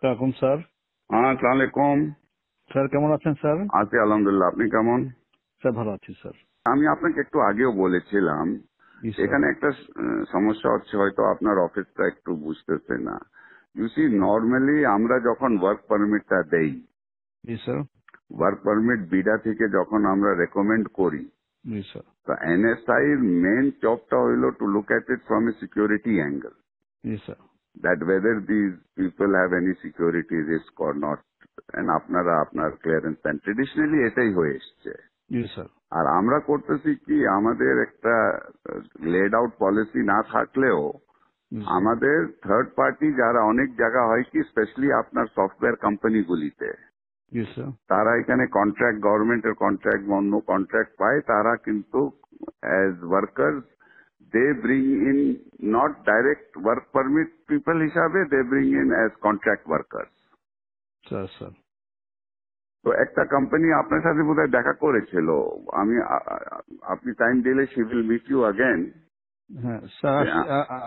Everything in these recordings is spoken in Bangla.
কাকুম স্যার। হ্যাঁ, আসসালামু আলাইকুম। স্যার কেমন আছেন স্যার? আছি আলহামদুলিল্লাহ, আপনি কেমন? স্যার ভালো আছি স্যার। আমি আপনাকে একটু আগেও বলেছিলাম জি স্যার। এখানে একটা সমস্যা হচ্ছে, হয়তো আপনার অফিসটা একটু বুঝতেছে না। ইউ সি, নর্মালি আমরা যখন ওয়ার্ক পারমিটটা দেই, জি স্যার। ওয়ার্ক পারমিট বিডা থেকে যখন আমরা রেকমেন্ড করি, জি স্যার। তো এনএসআই এর মেন জবটা হইল to look at it from a security angle, G sir. that whether these people have any security risk or not, and আপনারা আপনার ক্লিয়ারেন্স দেন। ট্রেডিশনালি এটাই হয়ে এসছে। জি স্যার। আর আমরা করতেছি কি, আমাদের একটা লেড আউট পলিসি না থাকলেও জি স্যার। আমাদের থার্ড পার্টি যারা অনেক জায়গা হয় কি, স্পেশালি আপনার সফটওয়্যার কোম্পানিগুলিতে, জি স্যার। তারা এখানে কন্ট্রাক্ট, গভর্নমেন্টের কন্ট্রাক্ট, অন্য কন্ট্রাক্ট পায়, তারা কিন্তু as workers they bring in not direct work permit people হিসাবে, they bring in as contract workers. Sir sir. তো একটা কোম্পানি আপনার সাথে বোধহয় দেখা করেছিল, আমি আপনি টাইম দিলে she will meet you again. হ্যাঁ স্যার,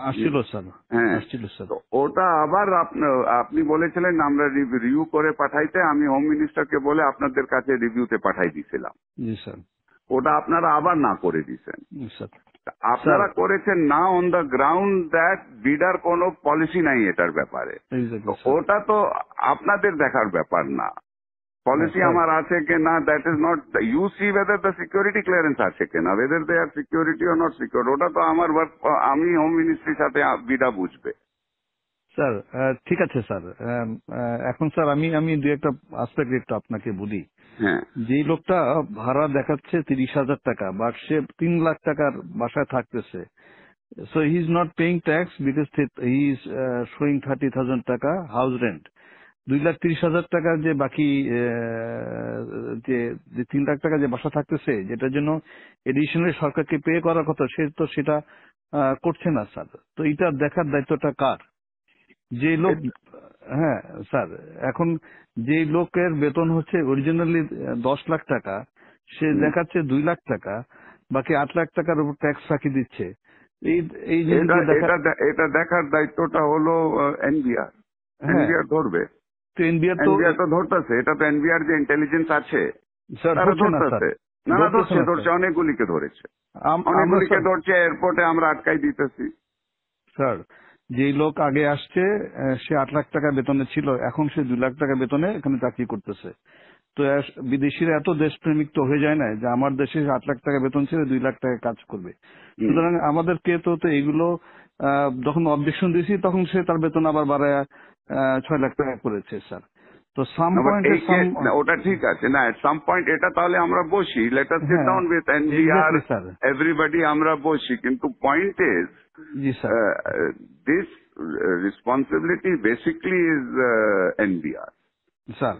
আসছিল স্যার। হ্যাঁ, আসছিল স্যার। তো ওটা আবার আপনি বলেছিলেন আমরা রিভিউ করে পাঠাইতে, আমি হোম মিনিস্টারকে বলে আপনাদের কাছে রিভিউতে পাঠাই দিয়েছিলাম। জি স্যার। ওটা আপনারা আবার না করে দিয়েছেন। জি স্যার। স্যার আপনারা করেছেন না অন দ্য গ্রাউন্ড দ্যাট বিডার কোনো পলিসি নাই এটার ব্যাপারে। তো এক্স্যাক্টলি স্যার। ওটা তো আপনাদের দেখার ব্যাপার না। হ্যাঁ পলিসি স্যার। আমার আছে কিনা, that is not, you see whether the security clearance আছে কিনা, whether they are security or not secure, ওটা তো আমার ওয়ার্ক, আমি হোম মিনিস্ট্রির সাথে বিডা বুঝবে। স্যার ঠিক আছে স্যার। এখন স্যার আমি আমি দু একটা আসপেক্ট একটু আপনাকে বলি। হ্যাঁ, যেই লোকটা ভাড়া দেখাচ্ছে 30,000 টাকা, বাট সে 3 লাখ টাকার বাসায় থাকতেছে, so he is not paying tax because he is showing 30,000 টাকা হাউস রেন্ট। 2,30,000 টাকার যে বাকি যে যে 3 লাখ টাকা যে বাসা থাকতেছে, যেটার জন্য এডিশনালি সরকারকে পে করার কথা, সে তো সেটা করছে না স্যার। তো এটা দেখার দায়িত্বটা কার? যে লোক, হ্যাঁ স্যার, এখন যে লোকের বেতন হচ্ছে অরিজিনালি 10 লাখ টাকা, সে দেখাচ্ছে 2 লাখ টাকা, বাকি 8 লাখ টাকার উপর ট্যাক্স ফাঁকি দিচ্ছে। এই এই এটা জিনিসগুলো দেখা। এটা এটা দেখার দায়িত্বটা হলো এনবিআর। হ্যাঁ, এনবিআর ধরবে, তো এনবিআর তো এনবিআর তো ধরতেছে, এটা তো এনবিআর যে ইন্টেলিজেন্স আছে স্যার তারা ধরছে না স্যার। ধরতেছে। না না, ধরতেছে ধরছে না ধরছে, স্যার। অনেকগুলিকে ধরেছে, আমরা অনেকগুলিকে স্যার, ধরছে, এয়ারপোর্টে আমরা আটকাই দিতেছি। স্যার যেই লোক আগে আসছে, সে 8 লাখ টাকা বেতনে ছিল, এখন সে 2 লাখ টাকা বেতনে এখানে চাকরি করতেছে। তো বিদেশিরা এত দেশপ্রেমিক তো হয়ে যায় না যে আমার দেশে 8 লাখ টাকা বেতন ছিল 2 লাখ টাকা কাজ করবে। হুম। সুতরাং আমাদেরকে তো তো এগুলো যখন অবজেকশন দিয়েছি তখন সে তার বেতন আবার বাড়ায় 6 লাখ টাকা করেছে স্যার। তো সাম বাট পয়েন্টে এই ওটা ঠিক আছে না, এট সাম পয়েন্ট এটা তাহলে আমরা বসি, লেট আস সিট হ্যাঁ down with NBR, exactly sir. Everybody আমরা বসি, কিন্তু point is G sir. This responsibility basically is NBR. Sir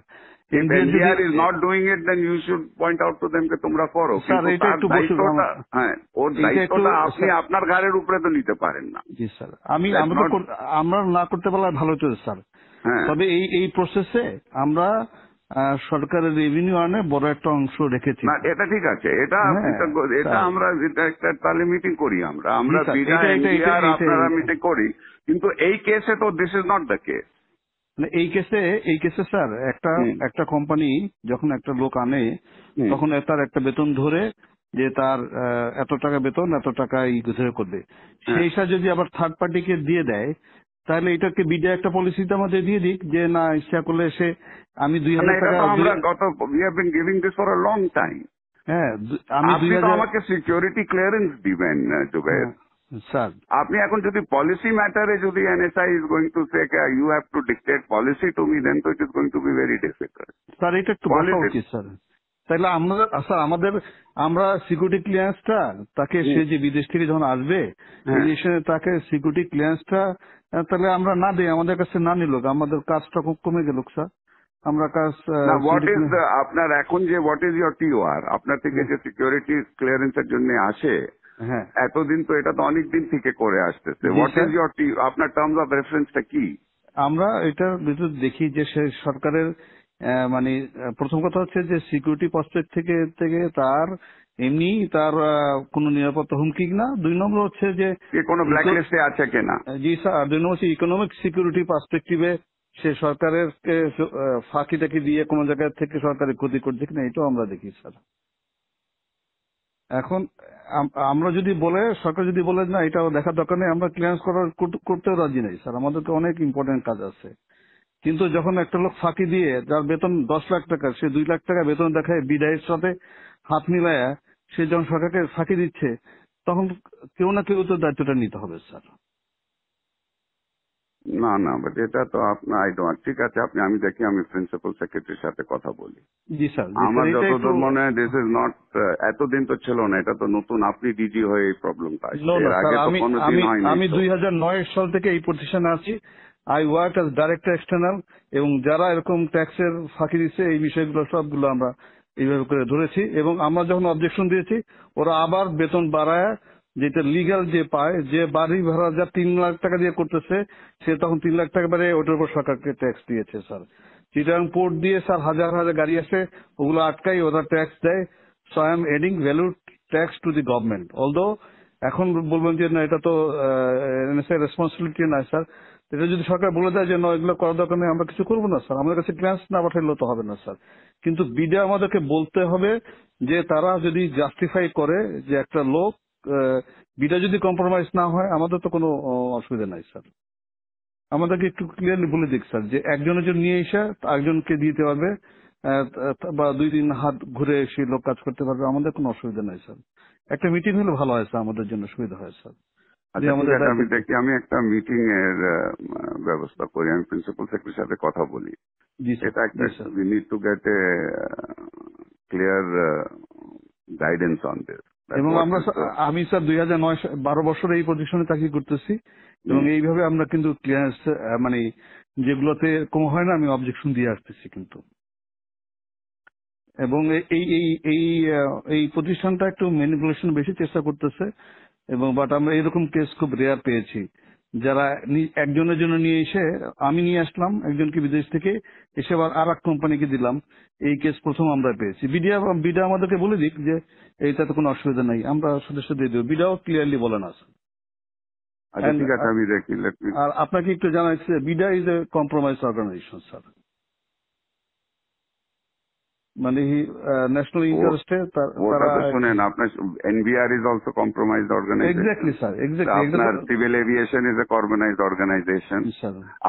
If NBR যদি, NBR is not doing it, then you should point out to them যে তোমরা করো, স্যার কিন্তু এটা তার একটু বসে, দায়িত্বটা, হ্যাঁ, ওর এটা একটু দায়িত্বটা আপনি স্যার। আপনার ঘাড়ের উপরে তো নিতে পারেন না। জি স্যার, আমি That's আমরা তো not, আমরা না করতে পারলে ভালো হতো স্যার। হ্যাঁ, তবে এই এই প্রসেসে আমরা সরকারের রেভিনিউ আর্নে বড় একটা অংশ রেখেছি না স্যার। এটা ঠিক আছে, এটা হ্যাঁ এটা স্যার। আমরা এটা একটা তাহলে মিটিং করি, আমরা জি আমরা স্যার, বিনা এটা এটা এটা এনবিআর এটা আপনারা মিটিং করি, কিন্তু এই কেসে তো this is not the case. মানে এই কেসে স্যার, একটা একটা কোম্পানি যখন একটা লোক আনে, তখন তার একটা বেতন ধরে যে তার এত টাকা বেতন, এত টাকা ধরে করবে, সেই হিসাবে যদি আবার থার্ড পার্টিকে দিয়ে দেয়, তাহলে এটাকে বিডা একটা পলিসিতে আমাদের দিয়ে দিক যে না, ইচ্ছা করলে সে, আমি না, 2,000 এটা টাকা, তো আমরা we have been giving this for a long time. হ্যাঁ আমি আপনি তো 2,000, আমাকে সিকিউরিটি ক্লিয়ারেন্স দিবেন জুবের। স্যার। আপনি এখন যদি পলিসি ম্যাটারে যদি NSI is going to say you have to dictate policy to me, then তো it is going to be very difficult. Sir এটা একটু বসা পলিসি, উচিত স্যার। তাহলে আমরা স্যার আমাদের, আমরা সিকিউরিটি ক্লিয়ারেন্সটা তাকে, সে যে বিদেশ থেকে যখন আসবে হ্যাঁ, এডিশনে তাকে সিকিউরিটি ক্লিয়ারেন্সটা তাহলে আমরা না দিই, আমাদের কাছে না নিল, আমাদের কাজটা খুব কমে গেল স্যার। আমরা কাজ না, হোয়াট সিকিউরিটি ইজ আপনার এখন যে হোয়াট ইজ ইয়োর টিওআর, আপনার থেকে যে সিকিউরিটি ক্লিয়ারেন্সের জন্য আসে, হ্যাঁ এতদিন তো এটা তো অনেক দিন থেকে করে আসতেছে, জি হোয়াট স্যার। ইজ ইয়োর আপনার টার্মস অফ রেফারেন্সটা কি? আমরা এটার ভিতর দেখি যে সে সরকারের মানে প্রথম কথা হচ্ছে যে সিকিউরিটি পার্সপেক্ট থেকে থেকে তার এমনি তার কোনো নিরাপত্তা হুমকি না। 2 নম্বর হচ্ছে যে কোনো ব্ল্যাক লিস্টে আছে কিনা। জি স্যার, 2 নম্বর হচ্ছে ইকোনমিক সিকিউরিটি পার্সপেক্টিভে সে সরকারের ফাঁকি টাকি দিয়ে কোনো জায়গা থেকে সরকারের ক্ষতি করছে কিনা এটাও আমরা দেখি স্যার। এখন আমরা যদি বলে সরকার যদি বলে না এটা দেখার দরকার নেই, আমরা ক্লিয়ারেন্স করতেও রাজি নেই স্যার, আমাদেরকে অনেক ইম্পর্টেন্ট কাজ আছে। কিন্তু যখন একটা লোক ফাঁকি দিয়ে যার বেতন 10 লাখ টাকা, সে 2 লাখ টাকা বেতন দেখায় বিদায়ের সাথে হাত মিলায়া সে যখন সরকারকে ফাঁকি দিচ্ছে, তখন কেউ না কেউ তো দায়িত্বটা নিতে হবে স্যার। না না, বাট এটা তো আপনার ঠিক আছে, আমি দেখি, আমি প্রিন্সিপাল সেক্রেটারির সাথে কথা বলি। জি স্যার। আমার যতদূর মনে হয় দিস ইজ নট, এতদিন তো ছিল না, এটা তো নতুন, আপনি ডিজি হয়ে এই প্রবলেমটা আসছে, এর আগে তো কোনোদিন হয়নি। আমি 2009 সাল থেকে এই প্রতিষ্ঠানে আছি। I work as director external, এবং যারা এরকম ট্যাক্সের ফাঁকি দিচ্ছে এই বিষয়গুলো সবগুলো আমরা এইভাবে করে ধরেছি, এবং আমরা যখন অবজেকশন দিয়েছি ওরা আবার বেতন বাড়ায়, যেটা লিগাল যে পায়, যে বাড়ি ভাড়া যা 3 লাখ টাকা দিয়ে করতেছে সে তখন 3 লাখ টাকা বাড়ে ওটার উপর সরকারকে ট্যাক্স দিয়েছে স্যার। চিটাগাং পোর্ট দিয়ে স্যার হাজার হাজার গাড়ি আসে, ওগুলো আটকাই ওরা ট্যাক্স দেয়। So I am adding value tax to the government. Although এখন বলবেন যে না এটা তো রেসপন্সিবিলিটি না স্যার, এটা যদি সরকার বলে দেয় যে না এগুলো করার দরকার নেই, আমরা কিছু করবো না স্যার, আমাদের কাছে ক্লিয়ারেন্স না পাঠাইলেও তো হবে না স্যার। কিন্তু বিডা আমাদেরকে বলতে হবে যে তারা যদি জাস্টিফাই করে যে একটা লোক বিডা যদি কম্প্রোমাইজ না হয় আমাদের তো কোনো অসুবিধা নাই স্যার। আমাদেরকে একটু ক্লিয়ারলি বলে দিক স্যার যে একজনের জন্য নিয়ে এসে একজনকে দিতে পারবে, বা 2-3 হাত ঘুরে এসে লোক কাজ করতে পারবে, আমাদের কোনো অসুবিধা নাই স্যার। একটা মিটিং হলে ভালো হয় স্যার, আমাদের জন্য সুবিধা হয় স্যার। আচ্ছা ঠিক আছে, আমি দেখি, আমি একটা মিটিং এর ব্যবস্থা করি, আমি প্রিন্সিপাল সেক্রেটারির সাথে কথা বলি। এটা একটা we need to get A clear guidance on this. এবং আমি স্যার 12 বছর এই পজিশনে চাকরি করতেছি, এবং এইভাবে আমরা কিন্তু ক্লিয়ারেন্স মানে যেগুলোতে কম হয় না আমি অবজেকশন দিয়ে আসতেছি কিন্তু। এবং এই এই এই এই প্রতিষ্ঠানটা একটু ম্যানিপুলেশন বেশি চেষ্টা করতেছে, এবং বাট আমরা এরকম কেস খুব রেয়ার পেয়েছি, যারা একজনের জন্য নিয়ে এসে, আমি নিয়ে আসলাম একজনকে বিদেশ থেকে, এসে আবার আর এক কোম্পানিকে দিলাম, এই কেস প্রথম আমরা পেয়েছি। বিডা আমাদেরকে বলে দিক যে এইটাতে কোনো অসুবিধা নাই, আমরা সদস্য দিয়ে দেবো, বিডাও ক্লিয়ারলি বলে না। আচ্ছা ঠিক আছে, আমি দেখি। আর আপনাকে একটু জানাচ্ছি BIDA is a compromise organisation sir, মানে ন্যাশনাল ইন্টারেস্টে তারা শুনেন, আপনার NBR is also compromised organisation. Exactly sir, exactly. আপনার civil aviation is a compromised organisation.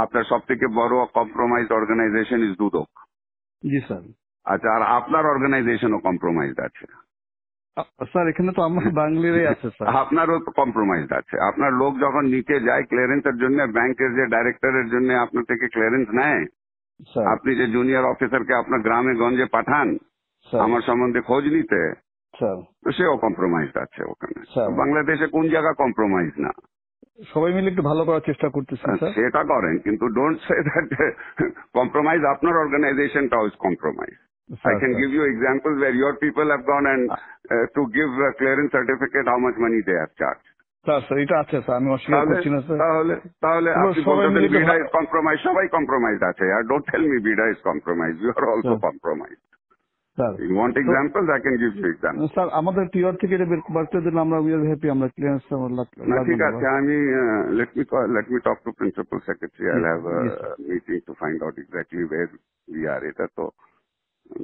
আপনার সব থেকে বড় কম্প্রোমাইজড অর্গানাইজেশন ইজ দুদক। জি স্যার। আচ্ছা, আর আপনার অর্গানাইজেশনও কম্প্রোমাইজড আছে স্যার? এখানে তো আমার বাংলারই আছে স্যার। আপনারও তো কম্প্রোমাইজড আছে। আপনার লোক যখন নিচে যায় ক্লিয়ারেন্সের জন্য, ব্যাংকের যে ডাইরেক্টরের জন্য আপনার থেকে ক্লিয়ারেন্স নেয়, আপনি যে জুনিয়র অফিসারকে আপনার গ্রামে গঞ্জে পাঠান আমার সম্বন্ধে খোঁজ নিতে, তো সেও কম্প্রোমাইজড আছে ওখানে। বাংলাদেশে কোন জায়গা কম্প্রোমাইজ না? সবাই মিলে একটু ভালো করার চেষ্টা করতেছি। সেটা করেন, কিন্তু ডোন্ট সে দ্যাট কম্প্রোমাইজ আপনার অর্গানাইজেশনটাও is compromise. I can give you examples where your people have gone and to give a clearance certificate, how much money they have charged. Sir এটা আছে স্যার, আমি অস্বীকার করছি না স্যার। তাহলে আপনি বলতেন বিডা ইজ কম্প্রোমাইজ, সবাই কম্প্রোমাইজ আছে। আর don't tell me BIDA is compromise, you are also compromise. Sir you want examples, I can give you example. Sir আমাদের টিআর থেকে এটা বের করে দিলে আমরা উই আর হ্যাপি, আমরা ক্লিয়ারেন্স ঠিক আছে। আমি let me talk to principal secretary. I'll have a meeting to find out exactly where we are. এটা তো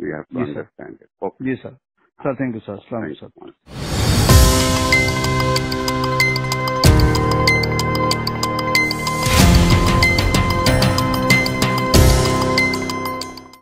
we have to understand it. Okay. Yes, sir. Sir, thank you, sir. Assalamu alaikum, sir.